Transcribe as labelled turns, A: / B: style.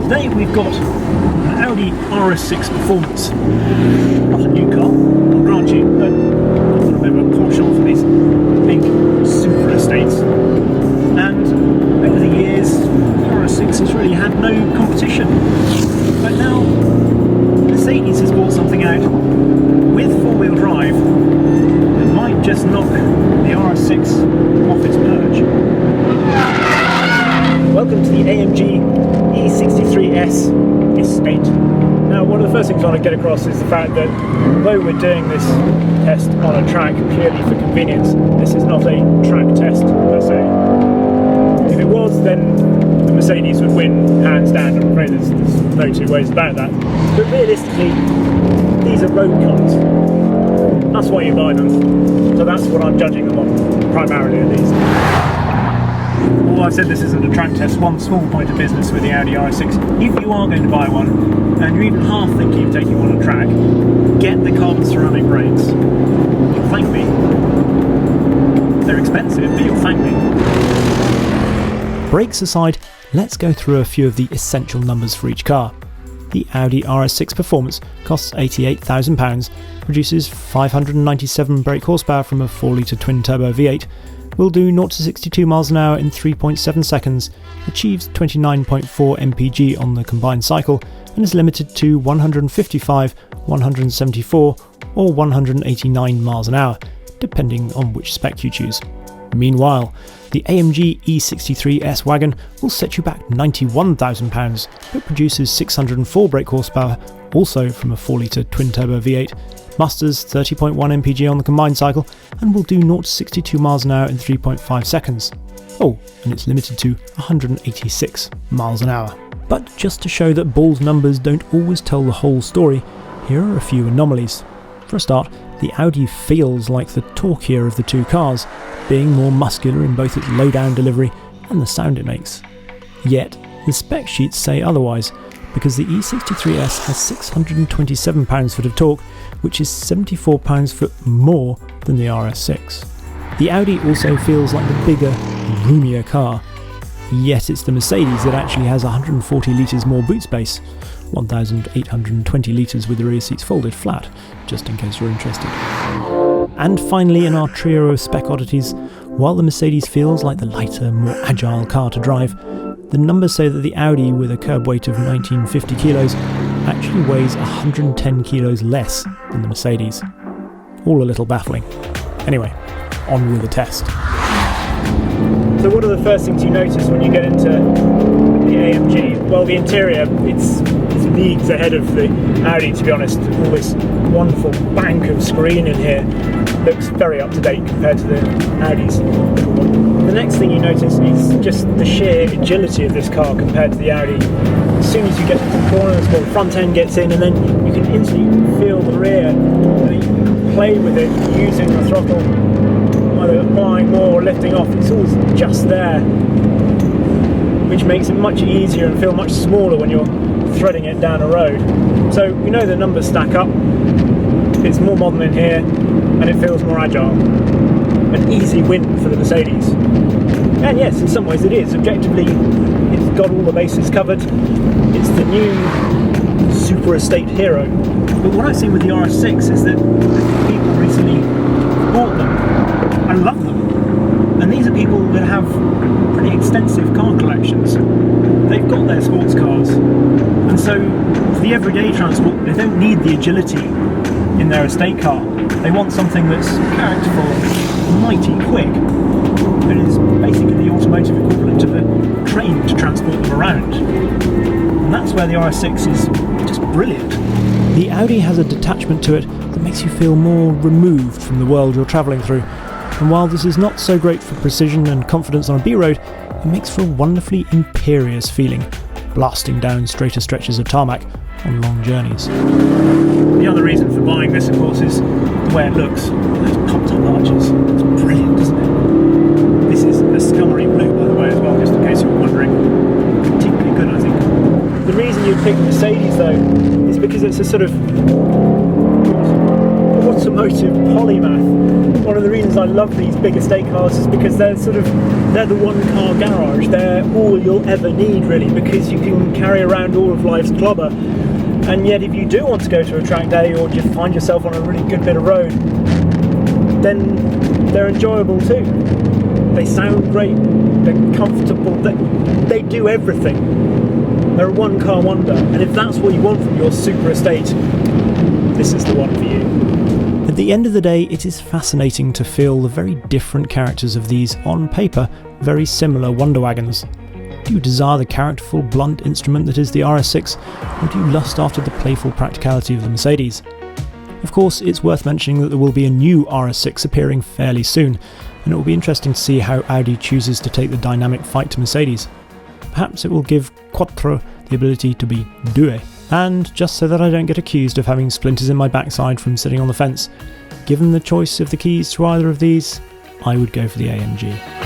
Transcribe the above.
A: Today we've got an Audi RS6 Performance. Not a new car, I'll grant you, but I've got a bit of a penchant for these big super estates. And over the years, the RS6 has really had no competition. But now, Mercedes has brought something out with four-wheel drive that might just knock the RS6 off its perch. Welcome to the AMG E63 S estate. Now, one of the first things I want to get across is the fact that although we're doing this test on a track purely for convenience, this is not a track test per se. If it was, then the Mercedes would win hands down. I'm afraid there's no two ways about that. But realistically, these are road cars. That's why you buy them. So that's what I'm judging them on, primarily at least. Although I've said this isn't a track test, one small point of business with the Audi RS6. If you are going to buy one, and you're even half thinking of taking one on track, get the carbon ceramic brakes. You'll thank me. They're expensive, but you'll thank me.
B: Brakes aside, let's go through a few of the essential numbers for each car. The Audi RS6 Performance costs £88,000, produces 597 brake horsepower from a 4-litre twin-turbo V8, will do 0 to 62 miles an hour in 3.7 seconds, achieves 29.4 mpg on the combined cycle, and is limited to 155, 174 or 189 miles an hour, depending on which spec you choose. Meanwhile, the AMG E63 S wagon will set you back £91,000, but produces 604 brake horsepower, also from a 4-litre twin-turbo V8, musters 30.1 mpg on the combined cycle, and will do 0 to 62 miles an hour in 3.5 seconds. Oh, and it's limited to 186 miles an hour. But just to show that bald numbers don't always tell the whole story, here are a few anomalies. For a start, the Audi feels like the torquier of the two cars, being more muscular in both its low-down delivery and the sound it makes. Yet, the spec sheets say otherwise, because the E63S has 627 pounds-foot of torque, which is 74 pounds-foot more than the RS6. The Audi also feels like the bigger, roomier car, yet it's the Mercedes that actually has 140 litres more boot space, 1,820 litres with the rear seats folded flat, just in case you're interested. And finally, in our trio of spec oddities, while the Mercedes feels like the lighter, more agile car to drive, the numbers say that the Audi, with a curb weight of 1950 kilos, actually weighs 110 kilos less than the Mercedes. All a little baffling. Anyway, on with the test.
A: So what are the first things you notice when you get into the AMG? Well, the interior, it's leagues ahead of the Audi, to be honest. All this wonderful bank of screen in here looks very up to date compared to the Audi's little one. The next thing you notice is just the sheer agility of this car compared to the Audi. As soon as you get into the corners, well, the front end gets in, and then you can instantly feel the rear. You can play with it using the throttle, either applying more or lifting off. It's all just there, which makes it much easier and feel much smaller when you're threading it down a road. So we know the numbers stack up. It's more modern in here, and it feels more agile. An easy win for the Mercedes. And yes, in some ways it is. Objectively, it's got all the bases covered. It's the new super estate hero. But what I've seen with the RS6 is that people recently bought them and love them. And these are people that have pretty extensive car collections. They've got their sports cars. And so, for the everyday transport, they don't need the agility in their estate car. They want something that's characterful, mighty quick, but is basically the automotive equivalent of a train to transport them around. And that's where the RS6 is just brilliant.
B: The Audi has a detachment to it that makes you feel more removed from the world you're travelling through. And while this is not so great for precision and confidence on a B-road, it makes for a wonderfully imperious feeling, blasting down straighter stretches of tarmac on long journeys.
A: The other reason for buying this, of course, is the way it looks. Those pumped up arches. It's brilliant, isn't it? This is a scummery blue, by the way, as well, just in case you were wondering. Particularly good, I think. The reason you'd pick Mercedes, though, is because it's a sort of... What automotive polymath. One of the reasons I love these big estate cars is because they're the one car garage. They're all you'll ever need, really, because you can carry around all of life's clobber. And yet if you do want to go to a track day or just find yourself on a really good bit of road, then they're enjoyable too. They sound great, they're comfortable, they do everything. They're a one car wonder, and if that's what you want from your super estate, this is the one for you.
B: At the end of the day, it is fascinating to feel the very different characters of these, on paper, very similar wonder wagons. Do you desire the characterful, blunt instrument that is the RS6, or do you lust after the playful practicality of the Mercedes? Of course, it's worth mentioning that there will be a new RS6 appearing fairly soon, and it will be interesting to see how Audi chooses to take the dynamic fight to Mercedes. Perhaps it will give Quattro the ability to be due. And just so that I don't get accused of having splinters in my backside from sitting on the fence, given the choice of the keys to either of these, I would go for the AMG.